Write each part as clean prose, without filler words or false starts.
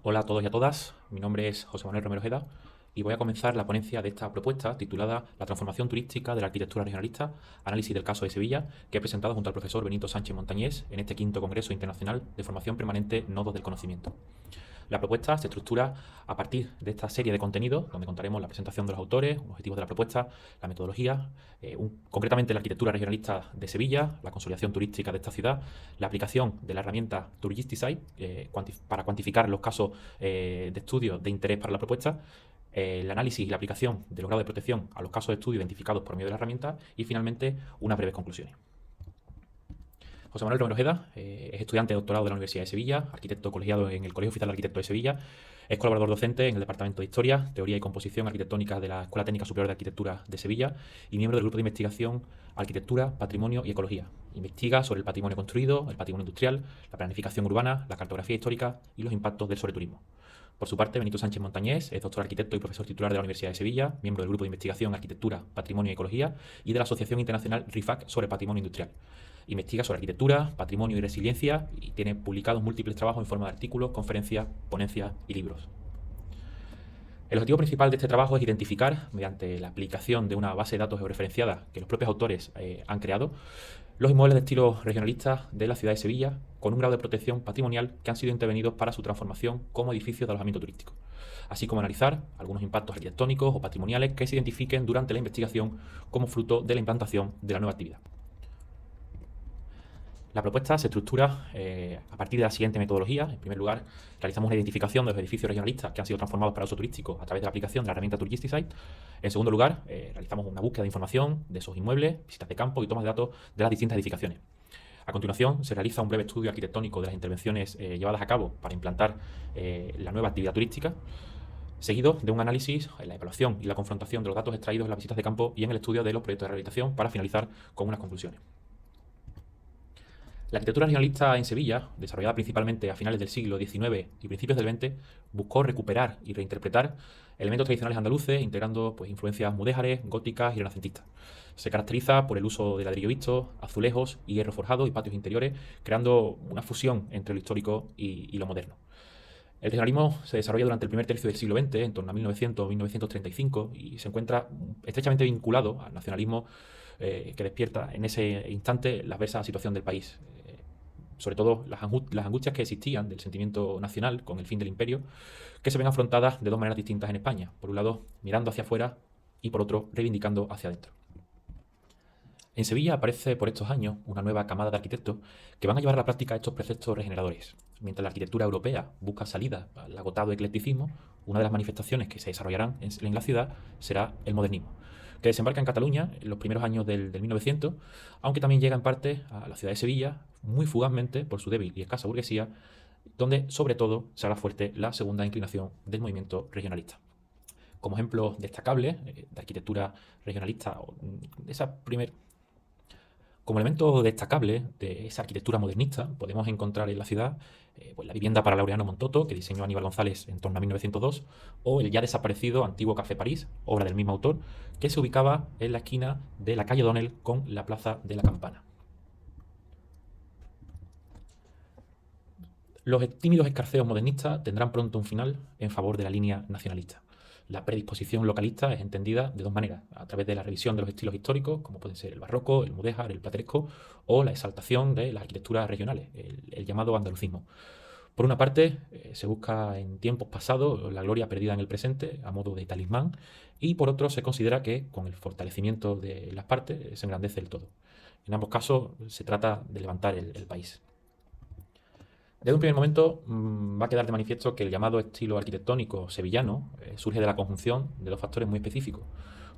Hola a todos y a todas, mi nombre es José Manuel Romero Ojeda y voy a comenzar la ponencia de esta propuesta titulada La transformación turística de la arquitectura regionalista, análisis del caso de Sevilla, que he presentado junto al profesor Benito Sánchez Montañés en este quinto Congreso Internacional de Formación Permanente Nodos del Conocimiento. La propuesta se estructura a partir de esta serie de contenidos, donde contaremos la presentación de los autores, los objetivos de la propuesta, la metodología, concretamente la arquitectura regionalista de Sevilla, la consolidación turística de esta ciudad, la aplicación de la herramienta Touristicide para cuantificar los casos de estudio de interés para la propuesta, el análisis y la aplicación de los grados de protección a los casos de estudio identificados por medio de la herramienta y, finalmente, unas breves conclusiones. José Manuel Romero Ojeda es estudiante de doctorado de la Universidad de Sevilla, arquitecto colegiado en el Colegio Oficial de Arquitectos de Sevilla, es colaborador docente en el Departamento de Historia, Teoría y Composición Arquitectónica de la Escuela Técnica Superior de Arquitectura de Sevilla y miembro del grupo de investigación Arquitectura, Patrimonio y Ecología. Investiga sobre el patrimonio construido, el patrimonio industrial, la planificación urbana, la cartografía histórica y los impactos del sobreturismo. Por su parte, Benito Sánchez Montañés es doctor arquitecto y profesor titular de la Universidad de Sevilla, miembro del grupo de investigación Arquitectura, Patrimonio y Ecología y de la Asociación Internacional RIFAC sobre Patrimonio Industrial. Investiga sobre arquitectura, patrimonio y resiliencia y tiene publicados múltiples trabajos en forma de artículos, conferencias, ponencias y libros. El objetivo principal de este trabajo es identificar, mediante la aplicación de una base de datos georreferenciada que los propios autores han creado, los inmuebles de estilo regionalista de la ciudad de Sevilla con un grado de protección patrimonial que han sido intervenidos para su transformación como edificios de alojamiento turístico, así como analizar algunos impactos arquitectónicos o patrimoniales que se identifiquen durante la investigación como fruto de la implantación de la nueva actividad. La propuesta se estructura a partir de la siguiente metodología. En primer lugar, realizamos una identificación de los edificios regionalistas que han sido transformados para uso turístico a través de la aplicación de la herramienta Touristicide. En segundo lugar, realizamos una búsqueda de información de esos inmuebles, visitas de campo y tomas de datos de las distintas edificaciones. A continuación, se realiza un breve estudio arquitectónico de las intervenciones llevadas a cabo para implantar la nueva actividad turística, seguido de un análisis, la evaluación y la confrontación de los datos extraídos en las visitas de campo y en el estudio de los proyectos de rehabilitación para finalizar con unas conclusiones. La arquitectura regionalista en Sevilla, desarrollada principalmente a finales del siglo XIX y principios del XX, buscó recuperar y reinterpretar elementos tradicionales andaluces, integrando influencias mudéjares, góticas y renacentistas. Se caracteriza por el uso de ladrillo visto, azulejos y hierro forjado y patios interiores, creando una fusión entre lo histórico y lo moderno. El regionalismo se desarrolla durante el primer tercio del siglo XX, en torno a 1900-1935, y se encuentra estrechamente vinculado al nacionalismo que despierta en ese instante la adversa situación del país. Sobre todo las angustias que existían del sentimiento nacional con el fin del imperio, que se ven afrontadas de dos maneras distintas en España. Por un lado, mirando hacia afuera y por otro, reivindicando hacia adentro. En Sevilla aparece por estos años una nueva camada de arquitectos que van a llevar a la práctica estos preceptos regeneradores. Mientras la arquitectura europea busca salida al agotado eclecticismo, una de las manifestaciones que se desarrollarán en la ciudad será el modernismo, que desembarca en Cataluña en los primeros años del 1900, aunque también llega en parte a la ciudad de Sevilla, muy fugazmente por su débil y escasa burguesía, donde sobre todo se hará fuerte la segunda inclinación del movimiento regionalista. Como ejemplo destacable de arquitectura regionalista, de esa primer como elemento destacable de esa arquitectura modernista, podemos encontrar en la ciudad la vivienda para Laureano Montoto, que diseñó Aníbal González en torno a 1902, o el ya desaparecido antiguo Café París, obra del mismo autor, que se ubicaba en la esquina de la calle O'Donnell con la Plaza de la Campana. Los tímidos escarceos modernistas tendrán pronto un final en favor de la línea nacionalista. La predisposición localista es entendida de dos maneras, a través de la revisión de los estilos históricos, como pueden ser el barroco, el mudéjar, el plateresco, o la exaltación de las arquitecturas regionales, el llamado andalucismo. Por una parte, se busca en tiempos pasados la gloria perdida en el presente, a modo de talismán, y por otro se considera que con el fortalecimiento de las partes se engrandece el todo. En ambos casos se trata de levantar el país. Desde un primer momento va a quedar de manifiesto que el llamado estilo arquitectónico sevillano surge de la conjunción de dos factores muy específicos.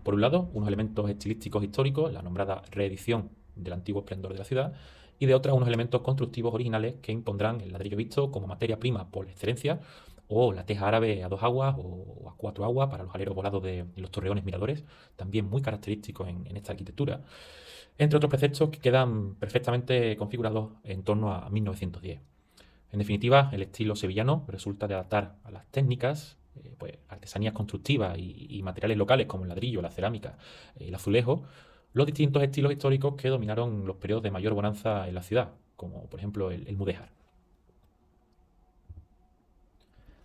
Por un lado, unos elementos estilísticos históricos, la nombrada reedición del antiguo esplendor de la ciudad, y de otra, unos elementos constructivos originales que impondrán el ladrillo visto como materia prima por excelencia, o la teja árabe a dos aguas o a cuatro aguas para los aleros volados de los torreones miradores, también muy característicos en esta arquitectura, entre otros preceptos que quedan perfectamente configurados en torno a 1910. En definitiva, el estilo sevillano resulta de adaptar a las técnicas, artesanías constructivas y materiales locales como el ladrillo, la cerámica, el azulejo, los distintos estilos históricos que dominaron los periodos de mayor bonanza en la ciudad, como por ejemplo el mudéjar.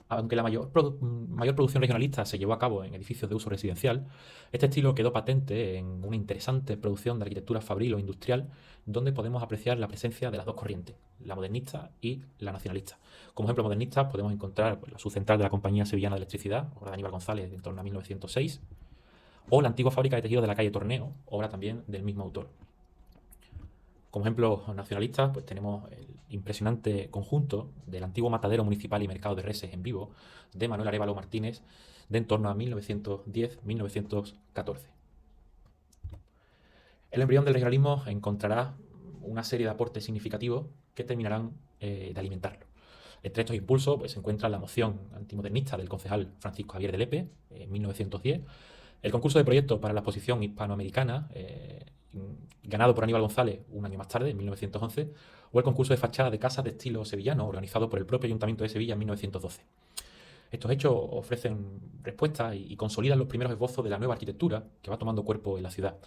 Aunque la mayor producción regionalista se llevó a cabo en edificios de uso residencial, este estilo quedó patente en una interesante producción de arquitectura fabril o industrial, donde podemos apreciar la presencia de las dos corrientes, la modernista y la nacionalista. Como ejemplo modernista podemos encontrar la subcentral de la Compañía Sevillana de Electricidad, obra de Aníbal González, en torno a 1906, o la antigua fábrica de tejido de la calle Torneo, obra también del mismo autor. Como ejemplo nacionalista, pues tenemos el impresionante conjunto del antiguo matadero municipal y mercado de reses en Vigo, de Manuel Arévalo Martínez, de en torno a 1910-1914. El embrión del regionalismo encontrará una serie de aportes significativos que terminarán de alimentarlo. Entre estos impulsos pues, se encuentra la moción antimodernista del concejal Francisco Javier de Lepe, en 1910, el concurso de proyectos para la exposición hispanoamericana, ganado por Aníbal González un año más tarde, en 1911, o el concurso de fachada de casas de estilo sevillano, organizado por el propio Ayuntamiento de Sevilla en 1912. Estos hechos ofrecen respuestas y consolidan los primeros esbozos de la nueva arquitectura que va tomando cuerpo en la ciudad.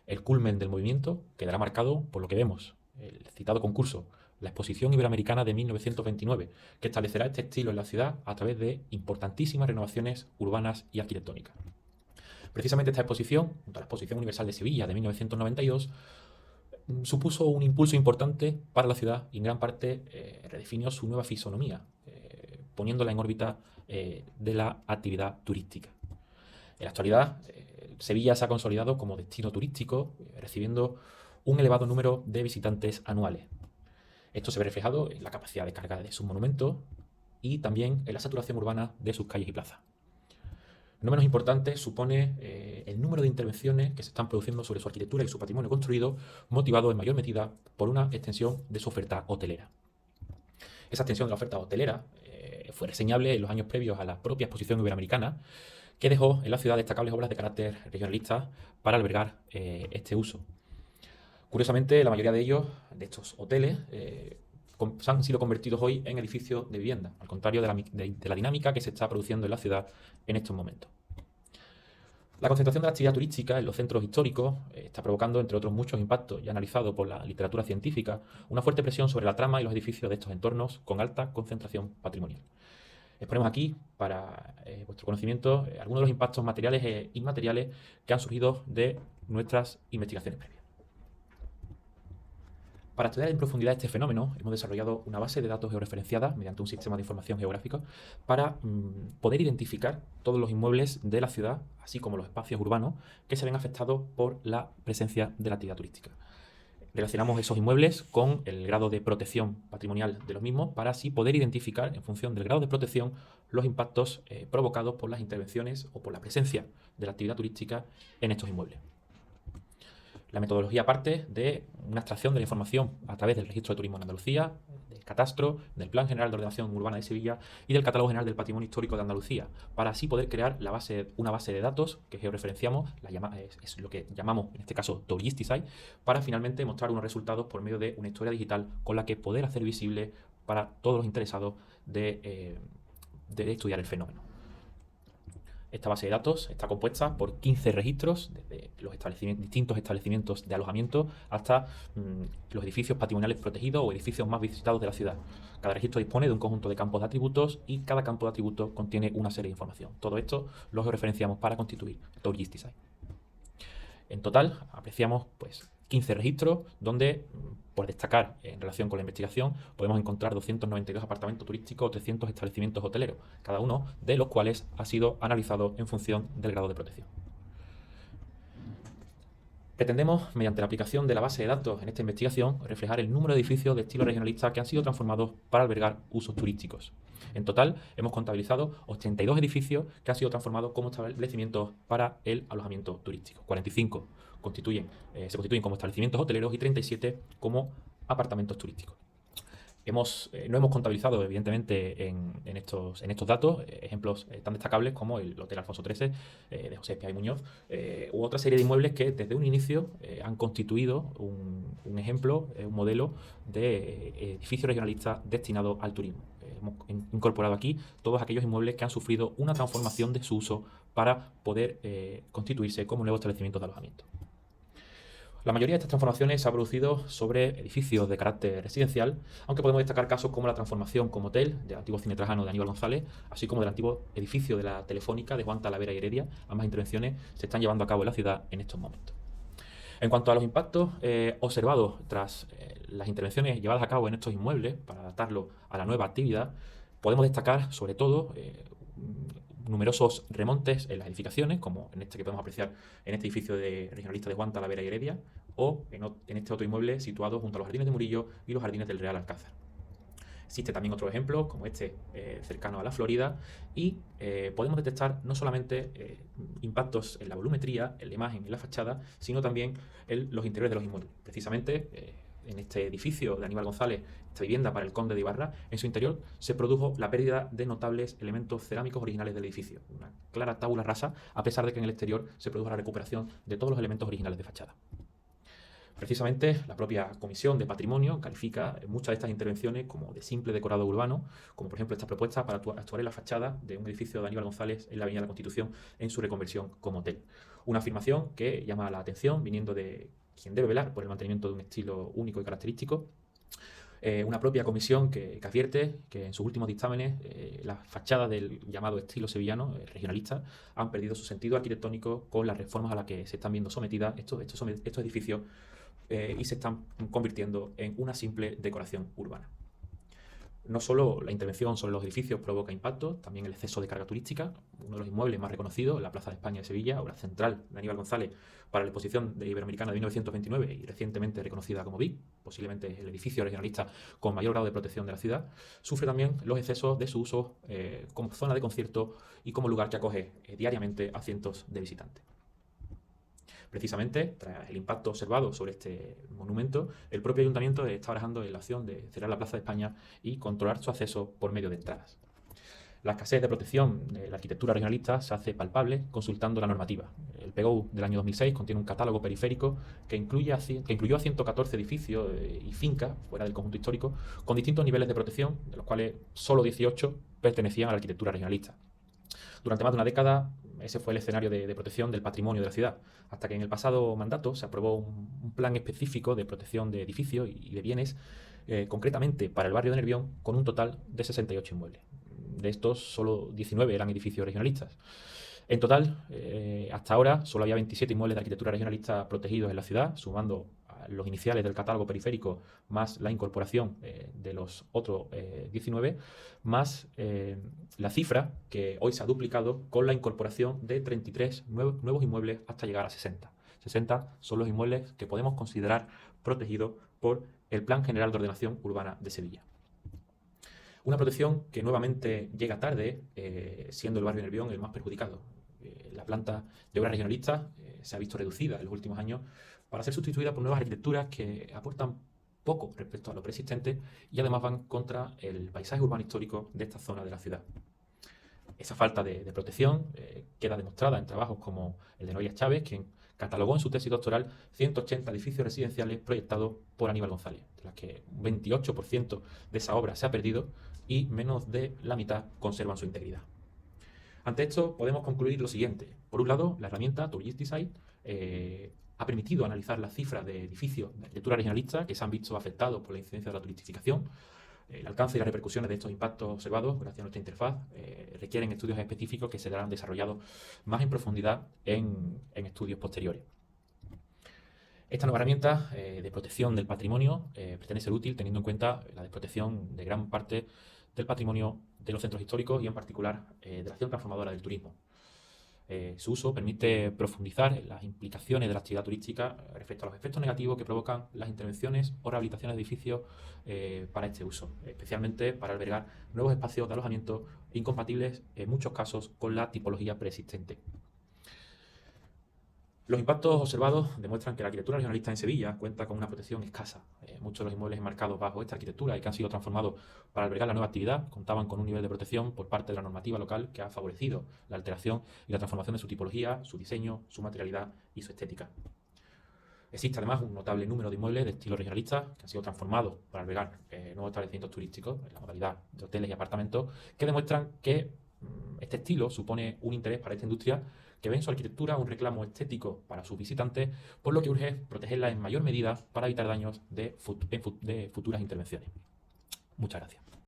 El culmen del movimiento quedará marcado por lo que vemos, el citado concurso, la Exposición Iberoamericana de 1929, que establecerá este estilo en la ciudad a través de importantísimas renovaciones urbanas y arquitectónicas. Precisamente esta exposición, junto a la Exposición Universal de Sevilla de 1992, supuso un impulso importante para la ciudad y en gran parte redefinió su nueva fisonomía, poniéndola en órbita de la actividad turística. En la actualidad, Sevilla se ha consolidado como destino turístico, recibiendo un elevado número de visitantes anuales. Esto se ve reflejado en la capacidad de carga de sus monumentos y también en la saturación urbana de sus calles y plazas. No menos importante supone el número de intervenciones que se están produciendo sobre su arquitectura y su patrimonio construido, motivado en mayor medida por una extensión de su oferta hotelera. Esa extensión de la oferta hotelera fue reseñable en los años previos a la propia exposición iberoamericana, que dejó en la ciudad destacables obras de carácter regionalista para albergar este uso. Curiosamente, la mayoría de ellos, de estos hoteles, han sido convertidos hoy en edificios de vivienda, al contrario de la dinámica que se está produciendo en la ciudad en estos momentos. La concentración de la actividad turística en los centros históricos está provocando, entre otros muchos impactos ya analizados por la literatura científica, una fuerte presión sobre la trama y los edificios de estos entornos con alta concentración patrimonial. Exponemos aquí, para vuestro conocimiento, algunos de los impactos materiales e inmateriales que han surgido de nuestras investigaciones previas. Para estudiar en profundidad este fenómeno, hemos desarrollado una base de datos georreferenciada mediante un sistema de información geográfica para poder identificar todos los inmuebles de la ciudad, así como los espacios urbanos que se ven afectados por la presencia de la actividad turística. Relacionamos esos inmuebles con el grado de protección patrimonial de los mismos para así poder identificar, en función del grado de protección, los impactos provocados por las intervenciones o por la presencia de la actividad turística en estos inmuebles. La metodología parte de una extracción de la información a través del Registro de Turismo en Andalucía, del Catastro, del Plan General de Ordenación Urbana de Sevilla y del Catálogo General del Patrimonio Histórico de Andalucía, para así poder crear una base de datos que georreferenciamos, es lo que llamamos en este caso Touristicide, para finalmente mostrar unos resultados por medio de una historia digital con la que poder hacer visible para todos los interesados de estudiar el fenómeno. Esta base de datos está compuesta por 15 registros, desde los distintos establecimientos de alojamiento hasta los edificios patrimoniales protegidos o edificios más visitados de la ciudad. Cada registro dispone de un conjunto de campos de atributos y cada campo de atributos contiene una serie de información. Todo esto lo referenciamos para constituir Touristicide. En total, apreciamos 15 registros donde, por destacar en relación con la investigación, podemos encontrar 292 apartamentos turísticos o 300 establecimientos hoteleros, cada uno de los cuales ha sido analizado en función del grado de protección. Pretendemos, mediante la aplicación de la base de datos en esta investigación, reflejar el número de edificios de estilo regionalista que han sido transformados para albergar usos turísticos. En total, hemos contabilizado 82 edificios que han sido transformados como establecimientos para el alojamiento turístico. 45 se constituyen como establecimientos hoteleros y 37 como apartamentos turísticos. No hemos contabilizado, evidentemente, en estos datos ejemplos tan destacables como el Hotel Alfonso XIII de José Espía y Muñoz u otra serie de inmuebles que desde un inicio han constituido un ejemplo, un modelo de edificio regionalista destinado al turismo. Hemos incorporado aquí todos aquellos inmuebles que han sufrido una transformación de su uso para poder constituirse como nuevos establecimientos de alojamiento. La mayoría de estas transformaciones se ha producido sobre edificios de carácter residencial, aunque podemos destacar casos como la transformación como hotel del antiguo Cine Trajano de Aníbal González, así como del antiguo edificio de la Telefónica de Juan Talavera y Heredia. Ambas intervenciones se están llevando a cabo en la ciudad en estos momentos. En cuanto a los impactos observados tras las intervenciones llevadas a cabo en estos inmuebles para adaptarlo a la nueva actividad, podemos destacar sobre todo numerosos remontes en las edificaciones, como en este que podemos apreciar en este edificio de regionalista de Juan Talavera y Heredia, o en este otro inmueble situado junto a los jardines de Murillo y los jardines del Real Alcázar. Existe también otros ejemplos, como este cercano a la Florida, y podemos detectar no solamente impactos en la volumetría, en la imagen, en la fachada, sino también en los interiores de los inmuebles. Precisamente en este edificio de Aníbal González, esta vivienda para el conde de Ibarra, en su interior se produjo la pérdida de notables elementos cerámicos originales del edificio, una clara tabula rasa, a pesar de que en el exterior se produjo la recuperación de todos los elementos originales de fachada. Precisamente, la propia Comisión de Patrimonio califica muchas de estas intervenciones como de simple decorado urbano, como por ejemplo esta propuesta para actuar en la fachada de un edificio de Aníbal González en la Avenida de la Constitución en su reconversión como hotel. Una afirmación que llama la atención viniendo de quien debe velar por el mantenimiento de un estilo único y característico. Una propia comisión que advierte que en sus últimos dictámenes las fachadas del llamado estilo sevillano, regionalista, han perdido su sentido arquitectónico con las reformas a las que se están viendo sometidas estos edificios y se están convirtiendo en una simple decoración urbana. No solo la intervención sobre los edificios provoca impacto, también el exceso de carga turística. Uno de los inmuebles más reconocidos, la Plaza de España de Sevilla, obra central de Aníbal González para la exposición de Iberoamericana de 1929 y recientemente reconocida como BIC, posiblemente el edificio regionalista con mayor grado de protección de la ciudad, sufre también los excesos de su uso como zona de concierto y como lugar que acoge diariamente a cientos de visitantes. Precisamente, tras el impacto observado sobre este monumento, el propio ayuntamiento está barajando en la opción de cerrar la Plaza de España y controlar su acceso por medio de entradas. La escasez de protección de la arquitectura regionalista se hace palpable consultando la normativa. El PGO del año 2006 contiene un catálogo periférico que incluyó a 114 edificios y fincas fuera del conjunto histórico con distintos niveles de protección, de los cuales solo 18 pertenecían a la arquitectura regionalista. Durante más de una década, ese fue el escenario de protección del patrimonio de la ciudad, hasta que en el pasado mandato se aprobó un plan específico de protección de edificios y de bienes, concretamente para el barrio de Nervión, con un total de 68 inmuebles. De estos, solo 19 eran edificios regionalistas. En total, hasta ahora, solo había 27 inmuebles de arquitectura regionalista protegidos en la ciudad, sumando los iniciales del catálogo periférico, más la incorporación de los otros 19, más la cifra que hoy se ha duplicado con la incorporación de 33 nuevos inmuebles hasta llegar a 60. 60 son los inmuebles que podemos considerar protegidos por el Plan General de Ordenación Urbana de Sevilla. Una protección que nuevamente llega tarde, siendo el barrio Nervión el más perjudicado. La planta de obra regionalista se ha visto reducida en los últimos años para ser sustituida por nuevas arquitecturas que aportan poco respecto a lo preexistente y además van contra el paisaje urbano histórico de esta zona de la ciudad. Esa falta de protección queda demostrada en trabajos como el de Noelia Chávez, quien catalogó en su tesis doctoral 180 edificios residenciales proyectados por Aníbal González, de las que un 28% de esa obra se ha perdido y menos de la mitad conservan su integridad. Ante esto podemos concluir lo siguiente. Por un lado, la herramienta Touristicide ha permitido analizar las cifras de edificios de arquitectura regionalista que se han visto afectados por la incidencia de la turistificación. El alcance y las repercusiones de estos impactos observados gracias a nuestra interfaz requieren estudios específicos que se darán desarrollados más en profundidad en estudios posteriores. Esta nueva herramienta de protección del patrimonio pretende ser útil teniendo en cuenta la desprotección de gran parte del patrimonio de los centros históricos y en particular de la acción transformadora del turismo. Su uso permite profundizar en las implicaciones de la actividad turística respecto a los efectos negativos que provocan las intervenciones o rehabilitaciones de edificios para este uso, especialmente para albergar nuevos espacios de alojamiento incompatibles en muchos casos con la tipología preexistente. Los impactos observados demuestran que la arquitectura regionalista en Sevilla cuenta con una protección escasa. Muchos de los inmuebles enmarcados bajo esta arquitectura y que han sido transformados para albergar la nueva actividad contaban con un nivel de protección por parte de la normativa local que ha favorecido la alteración y la transformación de su tipología, su diseño, su materialidad y su estética. Existe además un notable número de inmuebles de estilo regionalista que han sido transformados para albergar nuevos establecimientos turísticos en la modalidad de hoteles y apartamentos que demuestran que este estilo supone un interés para esta industria que ven su arquitectura un reclamo estético para sus visitantes, por lo que urge protegerla en mayor medida para evitar daños de futuras intervenciones. Muchas gracias.